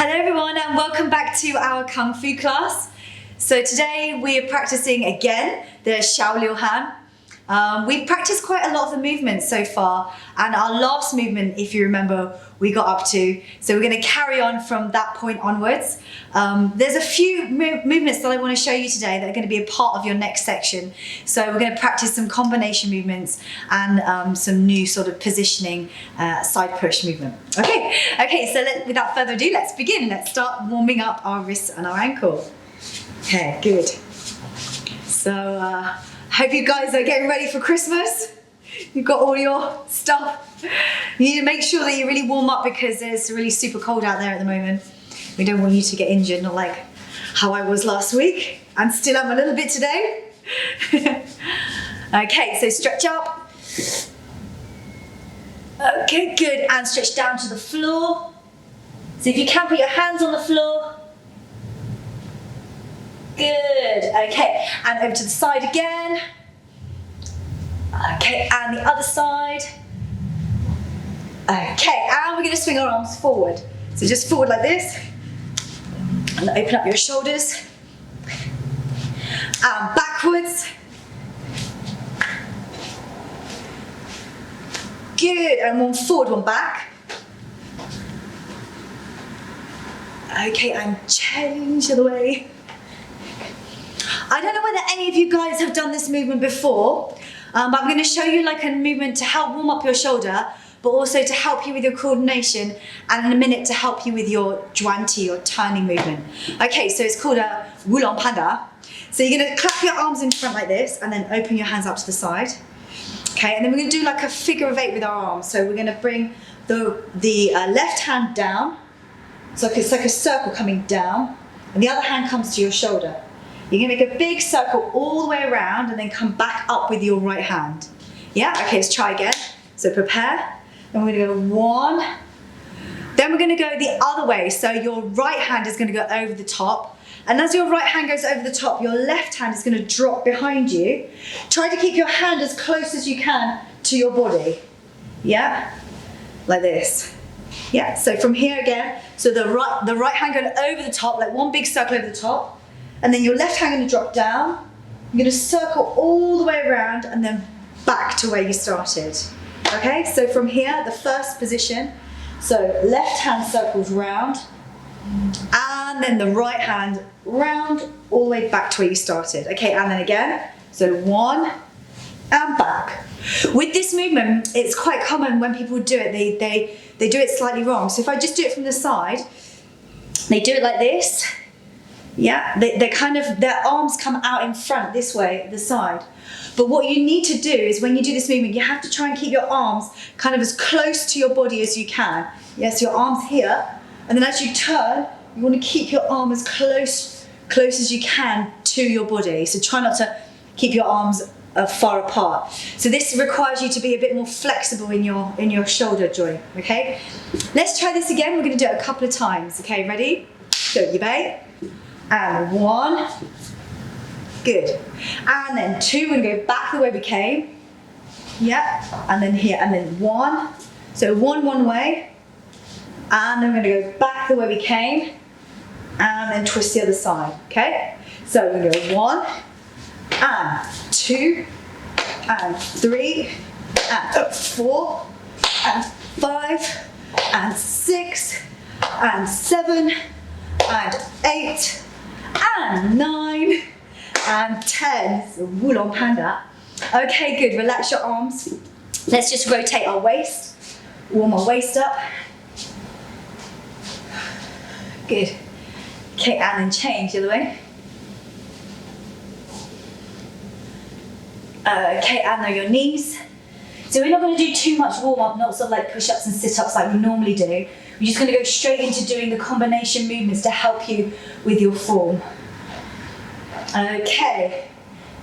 Hello everyone and welcome back to our Kung Fu class. So today we are practicing again the Xiao Luo. We've practiced quite a lot of the movements so far, and our last movement, if you remember, we got up to. So we're going to carry on from that point onwards. There's a few movements that I want to show you today that are going to be a part of your next section. So we're going to practice some combination movements and some new sort of positioning side push movement. Okay. So without further ado, let's begin. Let's start warming up our wrists and our ankle. Okay, good. So hope you guys are getting ready for Christmas. You've got all your stuff. You need to make sure that you really warm up because it's really super cold out there at the moment. We don't want you to get injured, not like how I was last week, and still am a little bit today. Okay, so stretch up. Okay, good, and stretch down to the floor. So if you can, put your hands on the floor. Good, okay, and over to the side again. Okay, and the other side. Okay, and we're going to swing our arms forward. So just forward like this. And open up your shoulders. And backwards. Good, and one forward, one back. Okay, and change the other way. I don't know whether any of you guys have done this movement before, but I'm going to show you like a movement to help warm up your shoulder, but also to help you with your coordination, and in a minute to help you with your zhuanti or turning movement. Okay, so it's called a Wulan Panda. So you're going to clap your arms in front like this and then open your hands up to the side. Okay, and then we're going to do like a figure of 8 with our arms. So we're going to bring the left hand down. So it's like a circle coming down, and the other hand comes to your shoulder. You're going to make a big circle all the way around and then come back up with your right hand. Yeah, okay, let's try again. So prepare. And we're going to go 1. Then we're going to go the other way. So your right hand is going to go over the top. And as your right hand goes over the top, your left hand is going to drop behind you. Try to keep your hand as close as you can to your body. Yeah, like this. Yeah, so from here again. So the right hand going over the top, like one big circle over the top. And then your left hand going to drop down. You're going to circle all the way around and then back to where you started. Okay, so from here, the first position. So left hand circles round, and then the right hand round all the way back to where you started. Okay, and then again. So 1 and back. With this movement, it's quite common when people do it, they do it slightly wrong. So if I just do it from the side, they do it like this. Yeah, their arms come out in front this way, the side. But what you need to do is when you do this movement, you have to try and keep your arms kind of as close to your body as you can. Yes, your arms here, and then as you turn, you want to keep your arm as close as you can to your body. So try not to keep your arms far apart. So this requires you to be a bit more flexible in your shoulder joint. Okay, let's try this again. We're going to do it a couple of times. Okay, ready? So you bay. And 1, good. And then 2, we're gonna go back the way we came. Yeah, and then here, and then 1. So 1 way, and then we're gonna go back the way we came, and then twist the other side, okay? So we're gonna go 1, and 2, and 3, and 4, and 5, and 6, and 7, and 8, and 9, and 10. So Wulan Panda. Okay, good. Relax your arms. Let's just rotate our waist. Warm our waist up. Good. Okay, and then change the other way. Okay, and now your knees. So we're not going to do too much warm up, not sort of like push-ups and sit-ups like we normally do. We're just going to go straight into doing the combination movements to help you with your form. Okay,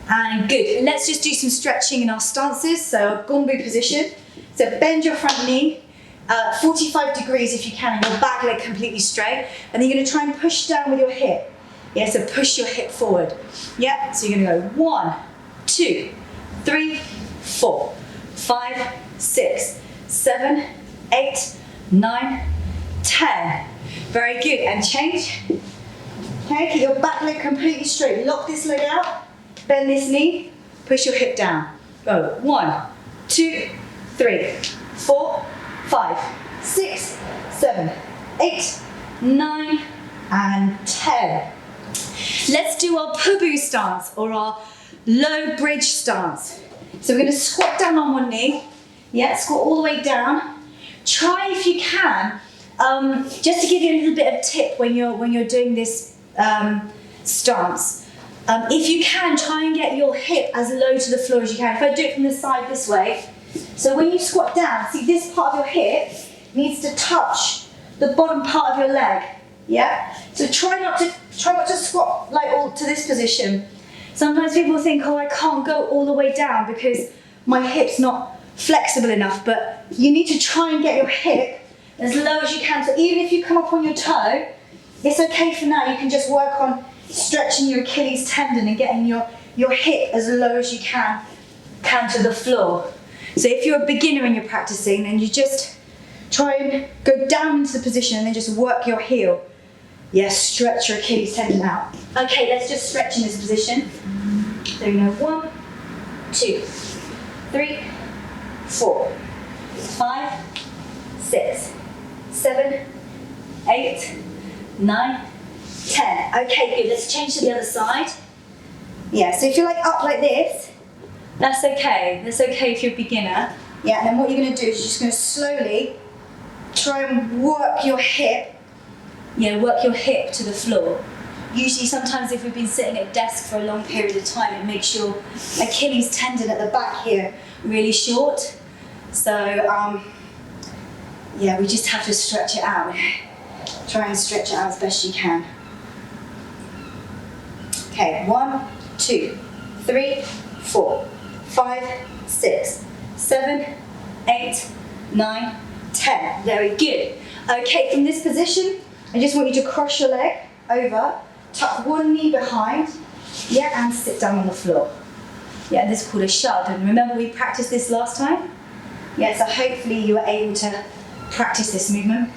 and good. Let's just do some stretching in our stances. So gombu position. So bend your front knee, 45 degrees if you can, and your back leg completely straight. And then you're going to try and push down with your hip. Yeah, so push your hip forward. Yeah, so you're going to go 1, 2, 3, 4, 5, 6, 7, 8, 9, 10. Very good, and change. Okay, keep your back leg completely straight. Lock this leg out, bend this knee, push your hip down. Go, 1, 2, 3, 4, 5, 6, 7, 8, 9, and 10. Let's do our pubu stance, or our low bridge stance. So we're going to squat down on one knee. Yeah, squat all the way down. Try if you can, just to give you a little bit of tip when you're doing this stance. If you can, try and get your hip as low to the floor as you can. If I do it from the side this way, so when you squat down, see this part of your hip needs to touch the bottom part of your leg. Yeah. So try not to squat like all to this position. Sometimes people think, oh, I can't go all the way down because my hip's not flexible enough. But you need to try and get your hip as low as you can. So even if you come up on your toe, it's okay for now. You can just work on stretching your Achilles tendon and getting your hip as low as you can to the floor. So if you're a beginner and you're practicing, then you just try and go down into the position and then just work your heel. Yes, stretch your Achilles tendon out. Okay, let's just stretch in this position. There you go. 1, 2, 3, 4, 5, 6, 7, 8, 9, 10. Okay, good. Let's change to the other side. Yeah, so if you're like up like this, that's okay. That's okay if you're a beginner. Yeah, and then what you're going to do is you're just going to slowly try and work your hip. Yeah, work your hip to the floor. Usually, sometimes if we've been sitting at a desk for a long period of time, it makes your Achilles tendon at the back here really short. So, yeah, we just have to stretch it out. Try and stretch it out as best you can. Okay, 1, 2, 3, 4, 5, 6, 7, 8, 9, 10. Very good. Okay, from this position, I just want you to cross your leg over, tuck one knee behind, yeah, and sit down on the floor. Yeah, this is called a shove. And remember we practiced this last time? Yeah, so hopefully you were able to practice this movement.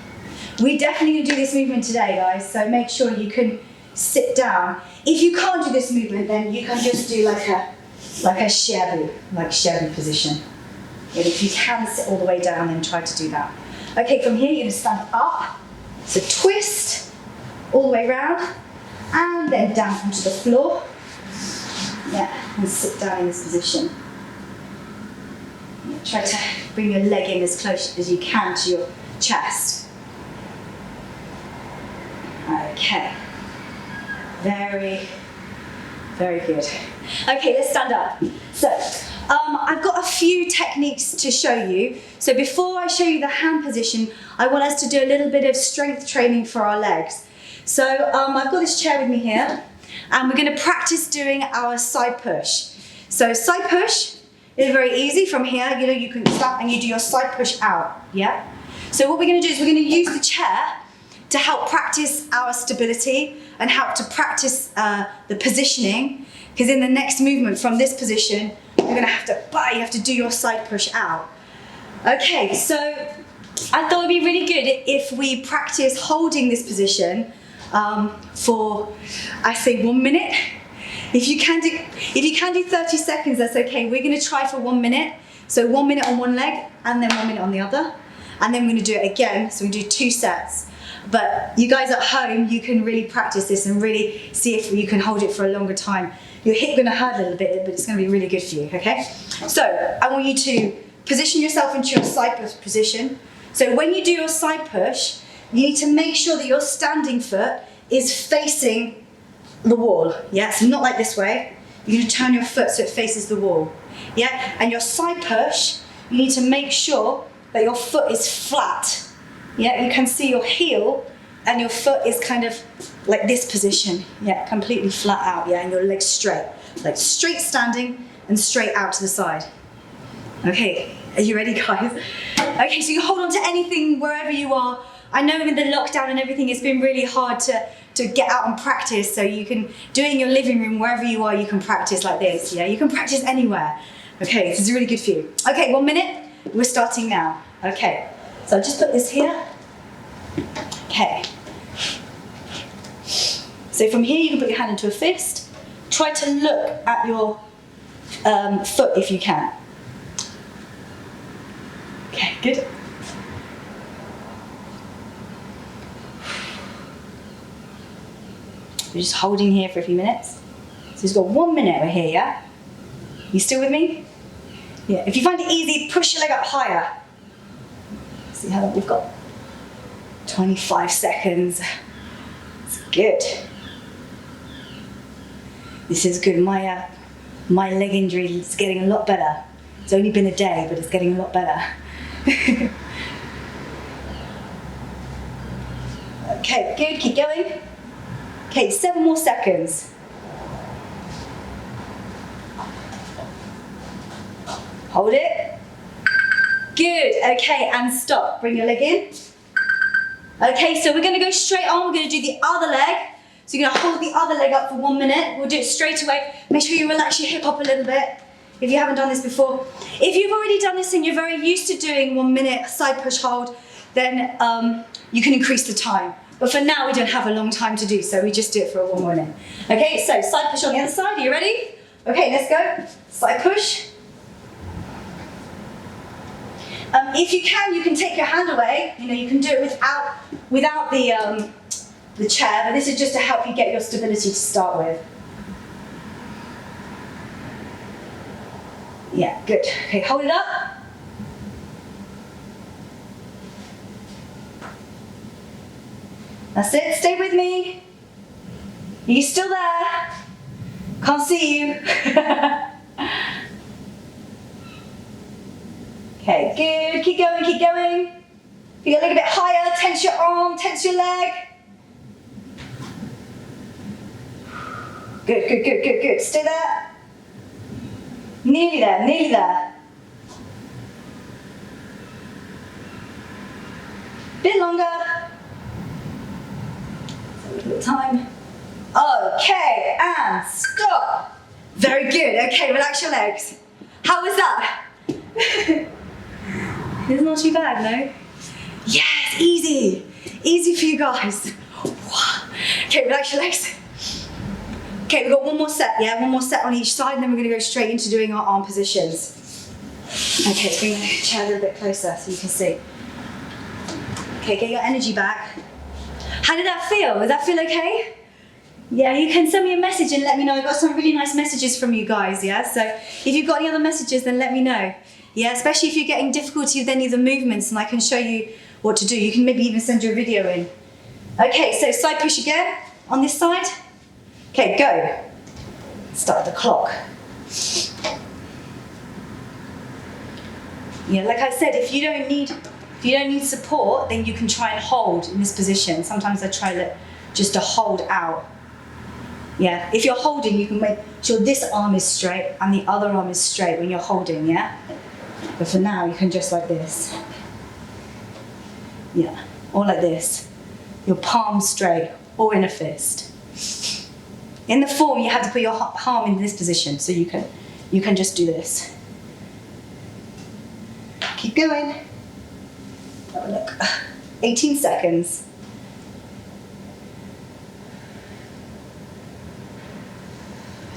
We're definitely going to do this movement today, guys, so make sure you can sit down. If you can't do this movement, then you can just do like a Xiao Luo position. And if you can sit all the way down, then try to do that. Okay, from here you're going to stand up. So twist all the way around, and then down onto the floor. Yeah, and sit down in this position. Yeah, try to bring your leg in as close as you can to your chest. Okay. Very, very good. Okay, let's stand up. So, I've got a few techniques to show you. So before I show you the hand position, I want us to do a little bit of strength training for our legs. So I've got this chair with me here, and we're going to practice doing our side push. So side push is very easy. From here, you can stop and you do your side push out. Yeah. So what we're going to do is we're going to use the chair to help practice our stability and help to practice the positioning. Because in the next movement from this position, you're going to have to do your side push out. Okay, so I thought it'd be really good if we practice holding this position for, I say, 1 minute. If you can do 30 seconds, that's okay. We're going to try for 1 minute. So 1 minute on one leg and then 1 minute on the other. And then we're going to do it again. So we do 2 sets. But you guys at home, you can really practice this and really see if you can hold it for a longer time. Your hip going to hurt a little bit, but it's going to be really good for you, okay? So I want you to position yourself into your side push position. So when you do your side push, you need to make sure that your standing foot is facing the wall. Yeah, so not like this way. You're going to turn your foot so it faces the wall. Yeah, and your side push, you need to make sure that your foot is flat. Yeah, you can see your heel and your foot is kind of like this position. Yeah, completely flat out. Yeah, and your legs straight. Like straight standing and straight out to the side. Okay, are you ready, guys? Okay, so you hold on to anything wherever you are. I know with the lockdown and everything, it's been really hard to get out and practice. So you can do it in your living room, wherever you are, you can practice like this. Yeah, you can practice anywhere. Okay, this is really good for you. Okay, 1 minute. We're starting now. Okay, so I'll just put this here. Okay, So from here, you can put your hand into a fist. Try to look at your foot if you can. Okay, good. We're just holding here for a few minutes. So we've got 1 minute over here, yeah? You still with me? Yeah, if you find it easy, push your leg up higher. See how long we've got? 25 seconds. It's good. This is good. My leg injury is getting a lot better. It's only been a day, but it's getting a lot better. Okay, good. Keep going. Okay, 7 more seconds. Hold it. Good. Okay, and stop. Bring your leg in. Okay, so we're going to go straight on. We're going to do the other leg. So you're going to hold the other leg up for 1 minute. We'll do it straight away. Make sure you relax your hip up a little bit if you haven't done this before. If you've already done this and you're very used to doing 1 minute side push hold, then you can increase the time. But for now, we don't have a long time to do, so we just do it for 1 minute. Okay, so side push on the other side. Are you ready? Okay, let's go. Side push. If you can take your hand away. You know, you can do it without the chair, but this is just to help you get your stability to start with. Yeah, good. Okay, hold it up. That's it, stay with me. Are you still there? Can't see you. Okay, good, keep going, keep going. If you get a little bit higher, tense your arm, tense your leg. Good, good, good, good, good. Stay there. Nearly there, nearly there. Bit longer. A little bit of time. Okay, and stop. Very good. Okay, relax your legs. How was that? It's not too bad, no? Yes, easy. Easy for you guys. Okay, relax your legs. Okay, we've got 1 more set, yeah? 1 more set on each side, and then we're gonna go straight into doing our arm positions. Okay, bring the chair a little bit closer so you can see. Okay, get your energy back. How did that feel? Does that feel okay? Yeah, you can send me a message and let me know. I got some really nice messages from you guys, yeah? So if you've got any other messages, then let me know. Yeah, especially if you're getting difficulty with any of the movements and I can show you what to do. You can maybe even send your video in. Okay, so side push again on this side. Okay, go. Start the clock. Yeah, like I said, if you don't need support, then you can try and hold in this position. Sometimes I try just to hold out. Yeah, if you're holding, you can make sure this arm is straight and the other arm is straight when you're holding, yeah? But for now, you can just like this. Yeah, or like this. Your palm straight, or in a fist. In the form, you have to put your palm in this position, so you can just do this. Keep going. Have a look. 18 seconds.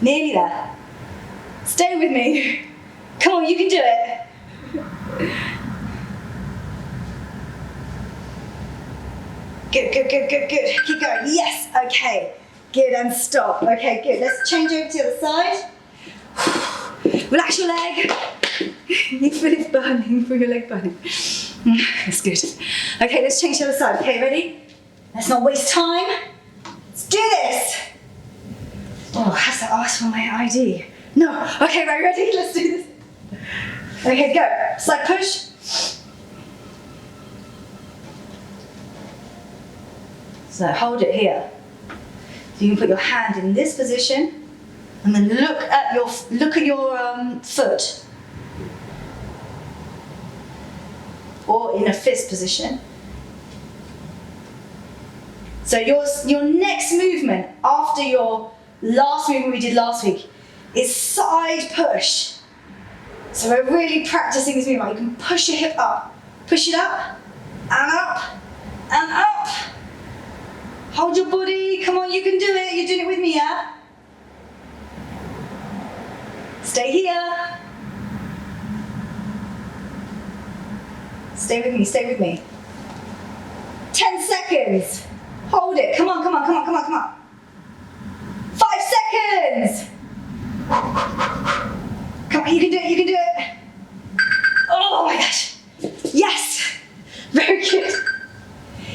Nearly there. Stay with me. Come on, you can do it. Good, good, good, good, good. Keep going. Yes, okay. Good, and stop. Okay, good. Let's change over to the other side. Relax your leg. You feel it burning, feel your leg burning. That's good. Okay, let's change to the other side. Okay, ready? Let's not waste time. Let's do this. Oh, has to ask for my ID. No. Okay, right, ready? Let's do this. Okay, go. Side push. So hold it here. So you can put your hand in this position, and then look at your foot, or in a fist position. So your next movement after your last movement we did last week is side push. So we're really practicing this movement. You can push your hip up, push it up, and up, and up. Hold your body. Come on, you can do it. You're doing it with me, yeah? Stay here. Stay with me, stay with me. 10 seconds. Hold it. Come on, come on, come on, come on, come on. 5 seconds. Come on, you can do it, you can do it. Oh my gosh. Yes. Very good.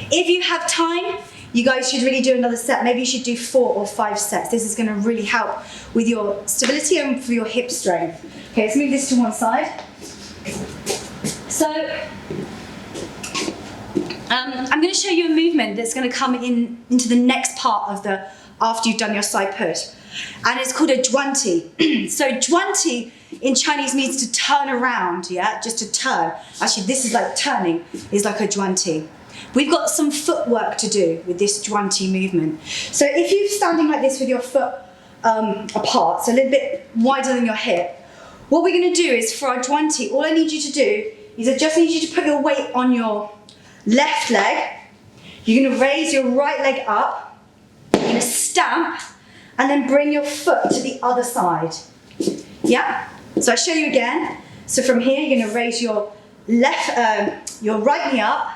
If you have time, you guys should really do another set. Maybe you should do 4 or 5 sets. This is going to really help with your stability and for your hip strength. Okay, let's move this to one side. So, I'm going to show you a movement that's going to come into the next part of the, after you've done your side push. And it's called a zhuanti. So zhuanti in Chinese means to turn around, yeah, just to turn. Actually, this is like turning, is like a zhuanti. We've got some footwork to do with this zhuanti movement. So if you're standing like this with your foot apart, so a little bit wider than your hip, what we're going to do is for our zhuanti, all I need you to do is I just need you to put your weight on your left leg. You're going to raise your right leg up, you're going to stamp, and then bring your foot to the other side. Yeah? So I'll show you again. So from here, you're going to raise your your right knee up,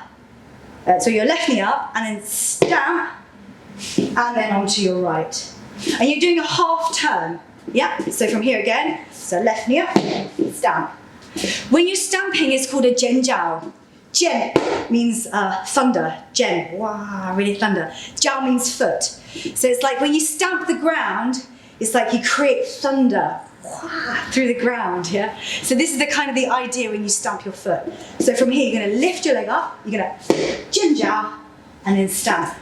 so your left knee up, and then stamp, and then onto your right. And you're doing a half turn. Yeah? So from here again, so left knee up, stamp. When you're stamping, it's called a jiao. Jian means thunder. Jian, wow, really thunder. Jiao means foot. So it's like when you stamp the ground, it's like you create thunder through the ground, yeah? So this is the kind of the idea when you stamp your foot. So from here, you're gonna lift your leg up, you're gonna jian jiao, and then stamp.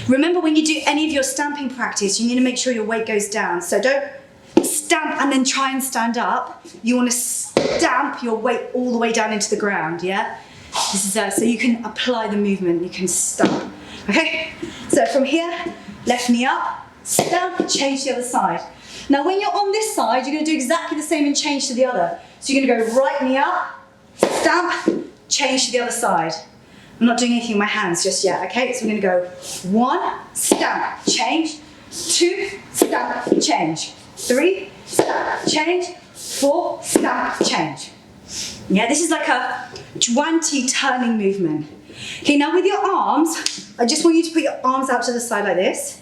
Remember when you do any of your stamping practice, you need to make sure your weight goes down. So don't stamp and then try and stand up. You wanna stamp your weight all the way down into the ground, yeah? This is so you can apply the movement, you can stamp, okay? So from here, left knee up, stamp, change to the other side. Now when you're on this side, you're gonna do exactly the same and change to the other. So you're gonna go right knee up, stamp, change to the other side. I'm not doing anything with my hands just yet, okay? So we're gonna go 1, stamp, change, 2, stamp, change, 3, stamp, change, 4, stamp, change. Yeah, this is like a zhuanti turning movement. Okay, now with your arms, I just want you to put your arms out to the side like this.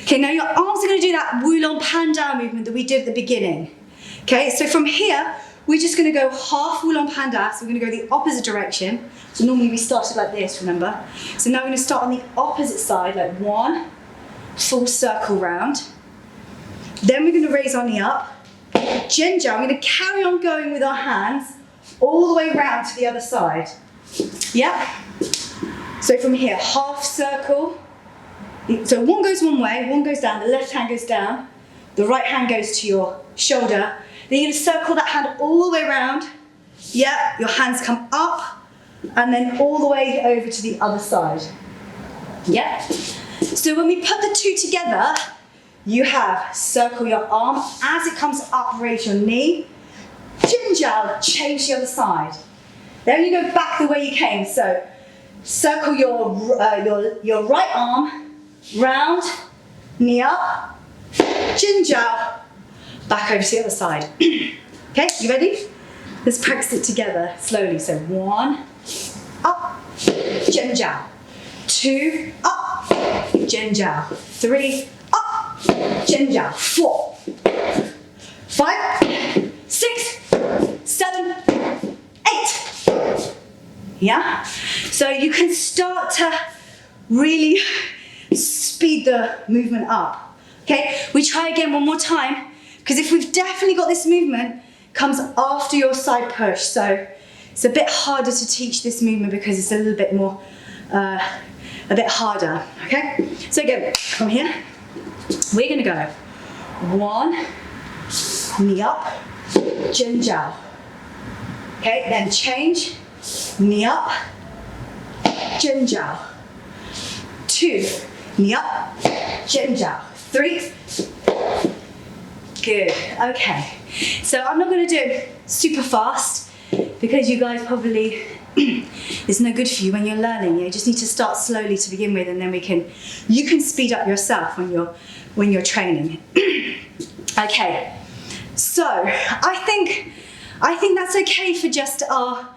Okay, now your arms are going to do that Wulong Pandan movement that we did at the beginning. Okay, so from here, we're just going to go half Wulong Pandan, so we're going to go the opposite direction. So normally we started like this, remember? So now we're going to start on the opposite side, like 1 full circle round. Then we're going to raise our knee up. Jian jiao, we're going to carry on going with our hands all the way around to the other side. Yeah? So from here, half circle. So one goes one way, one goes down, the left hand goes down, the right hand goes to your shoulder. Then you're going to circle that hand all the way around. Yeah, your hands come up and then all the way over to the other side. Yeah? So when we put the two together, you have circle your arm, as it comes up, raise your knee, jian jiao, change the other side. Then you go back the way you came, so circle your right arm, round, knee up, jian jiao, back over to the other side. Okay, you ready? Let's practice it together slowly. So 1, up, jian jiao, 2, up, jian jiao, 3, up, jian jiao, 4, 5, 6, 7, 8. Yeah? So you can start to really speed the movement up. Okay? We try again one more time, because if we've definitely got this movement, it comes after your side push. So it's a bit harder to teach this movement because it's a little bit more, a bit harder. Okay? So again, from here, we're gonna go 1, knee up, jian jiao. Okay, then change, knee up, jian jiao. 2, knee up, jian jiao. 3, good, okay. So I'm not gonna do it super fast because you guys probably It's no good for you when you're learning. You just need to start slowly to begin with, and then you can speed up yourself when you're training. Okay, so I think that's okay for just our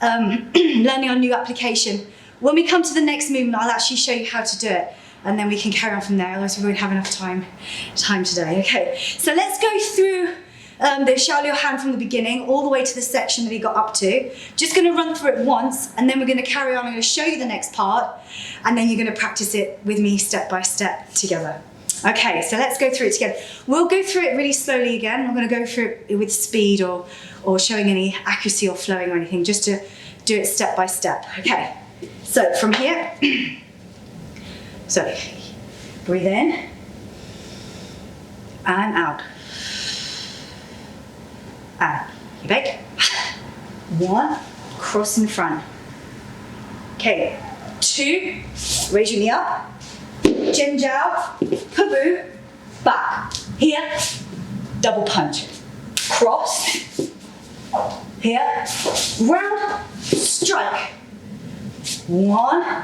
learning our new application. When we come to the next movement, I'll actually show you how to do it, and then we can carry on from there, otherwise we won't have enough time today. Okay, so let's go through the Xiao Luo from the beginning all the way to the section that he got up to. Just going to run through it once, and then we're going to carry on. I'm going to show you the next part, and then you're going to practice it with me step by step together. Okay, so let's go through it together. We'll go through it really slowly again. I'm going to go through it with speed or showing any accuracy or flowing or anything, just to do it step by step. Okay, so from here, so breathe in and out. And you back. 1, cross in front. Okay, 2, raise your knee up. Jen Jiao, Pabu, back. Here, double punch. Cross. Here, round, strike. 1,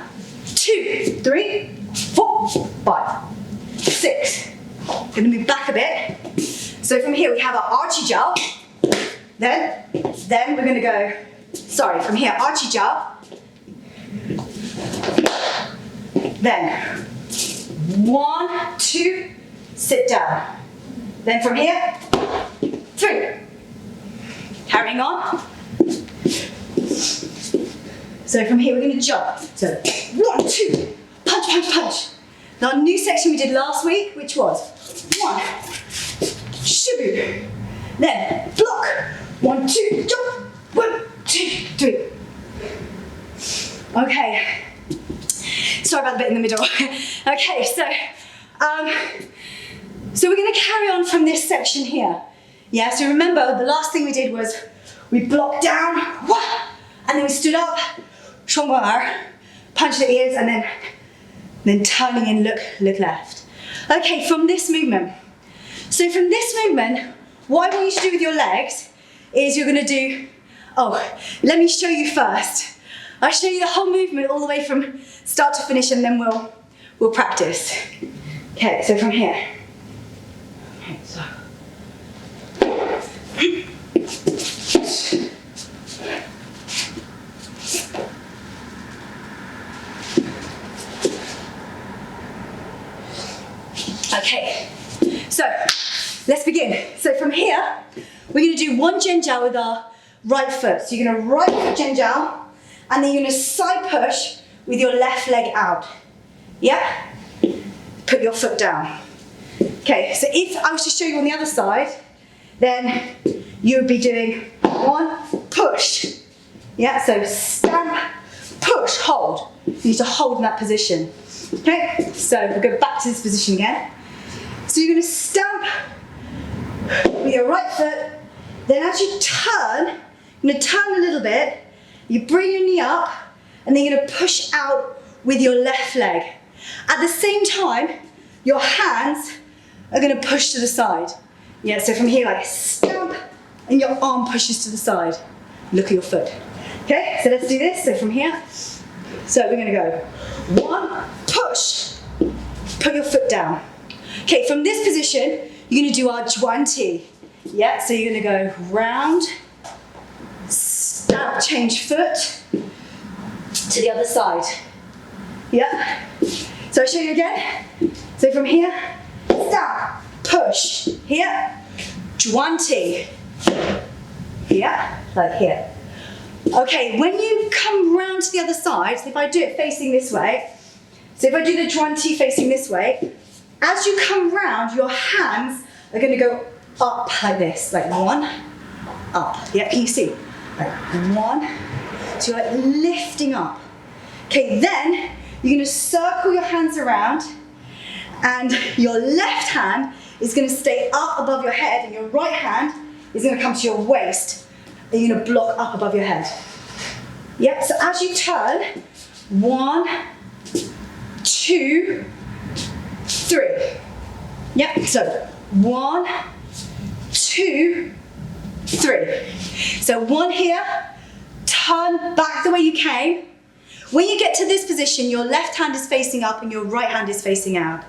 2, 3, 4, 5, 6. Gonna move back a bit. So from here we have our archie jiao. Then we're gonna go, from here, archie jiao. Then 1, 2, sit down. Then from here, 3. Carrying on. So from here we're going to jump. So 1, 2, punch, punch, punch. Now new section we did last week, which was 1, shibu. Then block. 1, 2, jump. 1, 2, 3. Okay. Sorry about the bit in the middle. Okay, so we're going to carry on from this section here. Yeah, so remember the last thing we did was we blocked down, and then we stood up, punched the ears, and then turning in, look left. Okay, from this movement. So from this movement, what I want you to do with your legs is you're going to do, let me show you first. I'll show you the whole movement all the way from start to finish, and then we'll practice. Okay, so from here. Okay, so. Okay, so let's begin. So from here, we're going to do 1 Zhenjiao with our right foot. So you're going to right foot Zhenjiao, and then you're going to side push with your left leg out. Yeah? Put your foot down. Okay, so if I was to show you on the other side, then you would be doing 1, push. Yeah, so stamp, push, hold. You need to hold in that position. Okay, so we'll go back to this position again. So you're going to stamp with your right foot, then as you turn, you're going to turn a little bit, you bring your knee up, and then you're going to push out with your left leg. At the same time, your hands are going to push to the side. Yeah, so from here, like stamp, and your arm pushes to the side. Look at your foot. Okay, so let's do this. So from here, so we're going to go 1, push, put your foot down. Okay, from this position, you're going to do our Zhuan-Ti. Yeah, so you're going to go round, stamp, change foot to the other side. Yeah. So I'll show you again. So from here, stamp, push, here, Zhuan-Ti. Yeah, like here. Okay, when you come round to the other side, so if I do it facing this way, so if I do the Zhuan-Ti facing this way, as you come round, your hands are going to go up like this, like 1, up. Yeah, can you see? Like 1, so you're like lifting up. Okay, then you're going to circle your hands around, and your left hand is going to stay up above your head, and your right hand is going to come to your waist, and you're going to block up above your head. Yep, so as you turn, 1, 2, 3. Yep, so 1, 2, 3. So 1 here, turn back the way you came. When you get to this position, your left hand is facing up and your right hand is facing out.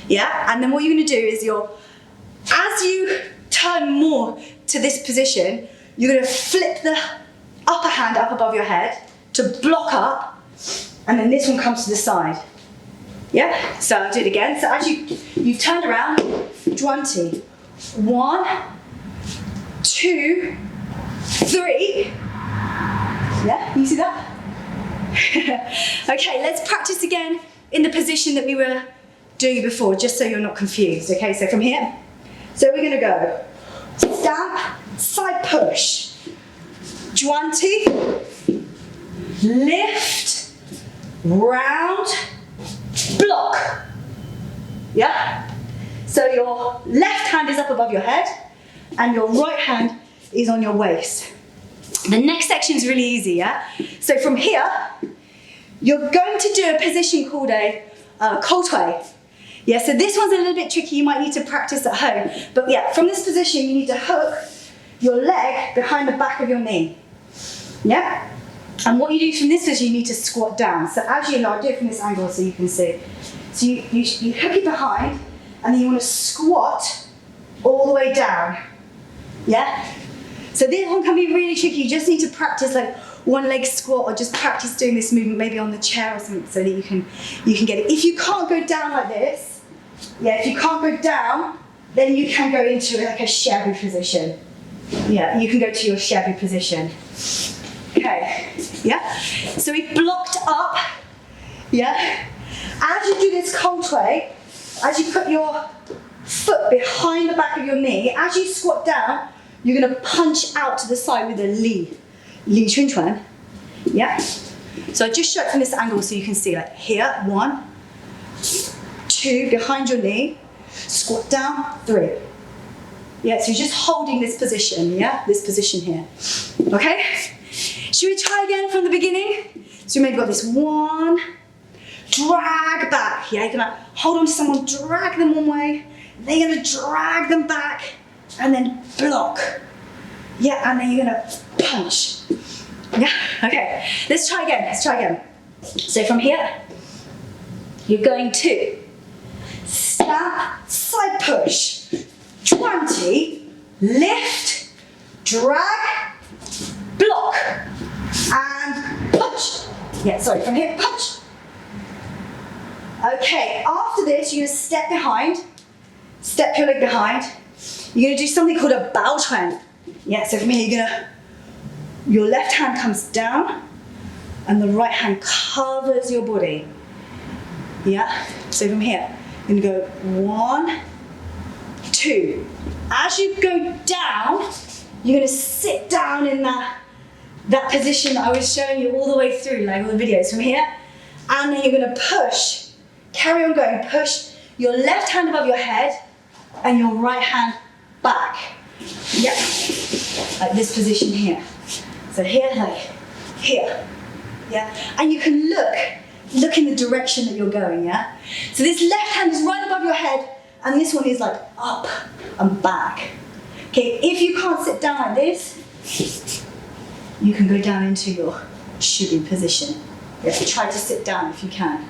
Yeah, and then what you're gonna do is as you turn more to this position, you're gonna flip the upper hand up above your head to block up, and then this one comes to the side. Yeah, so I'll do it again. So as you've turned around, 20. 1, 2, 3. Yeah, you see that? Okay, let's practice again in the position that we were doing before, just so you're not confused. Okay, so from here, so we're gonna go stamp, side push, 20, lift, round, block. Yeah? So your left hand is up above your head and your right hand is on your waist. The next section is really easy, yeah? So from here, you're going to do a position called a complety. Yeah, so this one's a little bit tricky, you might need to practice at home. But yeah, from this position, you need to hook your leg behind the back of your knee. Yeah? And what you do from this position, you need to squat down. So as you know, I'll do it from this angle so you can see. So you hook it behind, and then you want to squat all the way down. Yeah? So this one can be really tricky. You just need to practice like one leg squat, or just practice doing this movement maybe on the chair or something so that you can get it. If you can't go down like this, yeah, if you can't go down, then you can go into like a shabby position. Yeah, you can go to your shabby position. Okay, yeah? So we've blocked up, yeah? As you do this complety, as you put your foot behind the back of your knee, as you squat down, you're gonna punch out to the side with a Li Chun Chuan. Yeah? So I just show it from this angle so you can see, like here, 1, 2, behind your knee, squat down, 3. Yeah, so you're just holding this position, yeah? This position here. Okay? Should we try again from the beginning? So you maybe got this 1, drag back. Yeah, you're gonna hold on to someone, drag them one way, then you're gonna drag them back, and then block. Yeah, and then you're gonna punch. Yeah, okay. Let's try again, So from here, you're going to stamp, side push, 20, lift, drag, block, and punch. Yeah, sorry, from here, punch. Okay, after this, you're gonna step behind, step your leg behind. You're gonna do something called a Bao Chuan. Yeah, so from here, your left hand comes down and the right hand covers your body. Yeah, so from here, you're gonna go 1, 2. As you go down, you're gonna sit down in that position that I was showing you all the way through, like all the videos from here. And then you're gonna push, carry on going, push your left hand above your head and your right hand back. Yep, like this position here. So here, like here, yeah? And you can look in the direction that you're going, yeah? So this left hand is right above your head and this one is like up and back. Okay, if you can't sit down like this, you can go down into your Shubi position. You have to try to sit down if you can.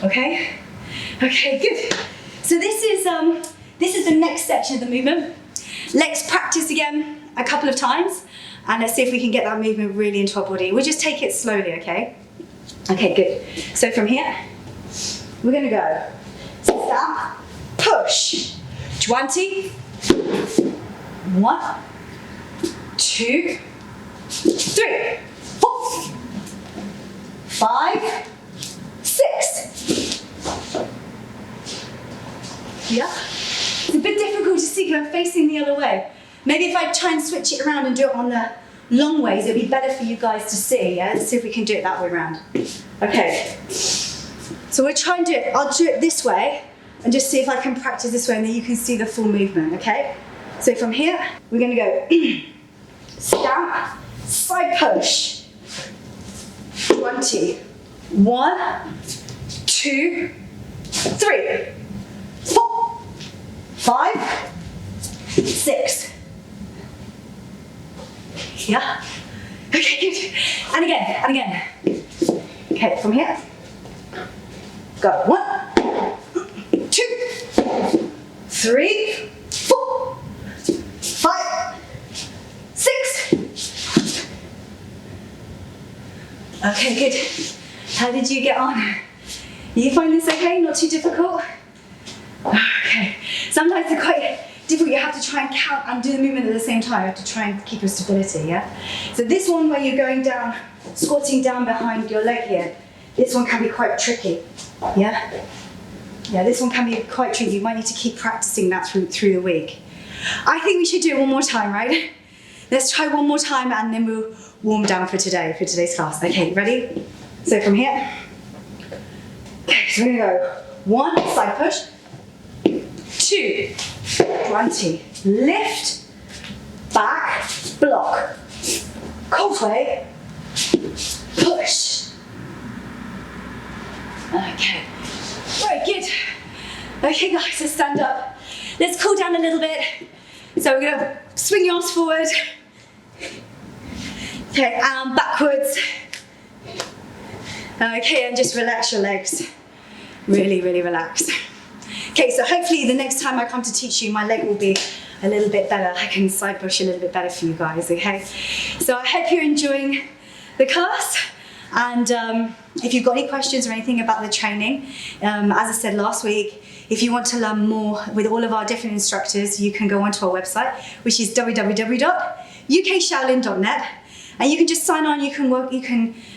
Okay? Okay, good. So this is the next section of the movement. Let's practice again a couple of times and let's see if we can get that movement really into our body. We'll just take it slowly, okay? Okay, good. So from here, we're gonna go stamp, push, 20, 1, 2, 3, 4, 5, 6. Yeah? It's a bit difficult to see because I'm facing the other way. Maybe if I try and switch it around and do it on the long ways, it'd be better for you guys to see, yeah? Let's see if we can do it that way around. Okay. So we'll try and do it. I'll do it this way and just see if I can practice this way and then you can see the full movement, okay? So from here, we're gonna go stamp, side push, 20, 1, 2, 3, 4, 5, 6. Yeah? Okay, good. And again, and again. Okay, from here. Go. 1, 2, 3, 4, 5, 6. Okay, good. How did you get on? You find this okay? Not too difficult? Okay. Sometimes they're quite difficult. You have to try and count and do the movement at the same time. You have to try and keep your stability, yeah? So this one where you're going down, squatting down behind your leg here, this one can be quite tricky, yeah? Yeah, this one can be quite tricky. You might need to keep practicing that through the week. I think we should do it one more time, right? Let's try one more time and then we'll warm down for today's class. Okay, ready? So from here. Okay, so we're gonna go 1, side push, 2, grunty, lift, back, block, cold way, push. Okay, very good. Okay guys, let's stand up. Let's cool down a little bit. So we're gonna swing your arms forward. Okay, and backwards. Okay, and just relax your legs. Really, really relax. Okay, so hopefully the next time I come to teach you, my leg will be a little bit better. I can side push a little bit better for you guys, okay? So I hope you're enjoying the class. And if you've got any questions or anything about the training, as I said last week, if you want to learn more with all of our different instructors, you can go onto our website, which is www.ukshaolin.net. And you can just sign on, you can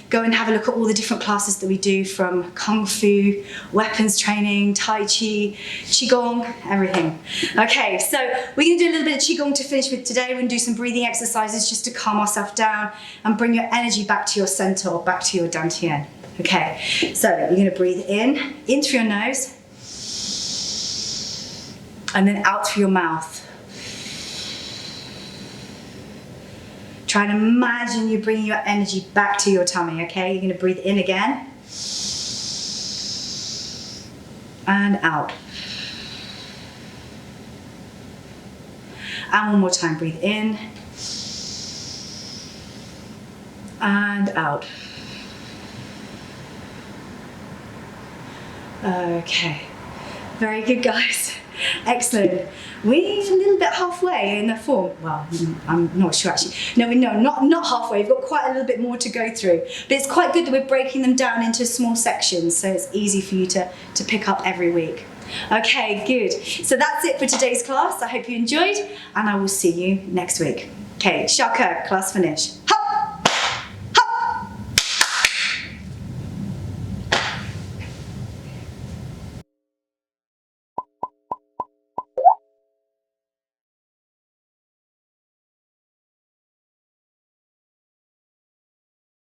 go and have a look at all the different classes that we do, from Kung Fu, weapons training, Tai Chi, Qigong, everything. Okay, so we're gonna do a little bit of Qigong to finish with today. We're gonna do some breathing exercises just to calm ourselves down and bring your energy back to your center or back to your dantian. Okay, so you're gonna breathe in through your nose, and then out through your mouth. Try and imagine you bringing your energy back to your tummy, okay? You're gonna breathe in again. And out. And one more time, breathe in. And out. Okay, very good guys. Excellent. We're a little bit halfway in the form. Well, I'm not sure actually. No, not halfway. We've got quite a little bit more to go through. But it's quite good that we're breaking them down into small sections, so it's easy for you to pick up every week. Okay, good. So that's it for today's class. I hope you enjoyed, and I will see you next week. Okay, Xiao Ke, class finished.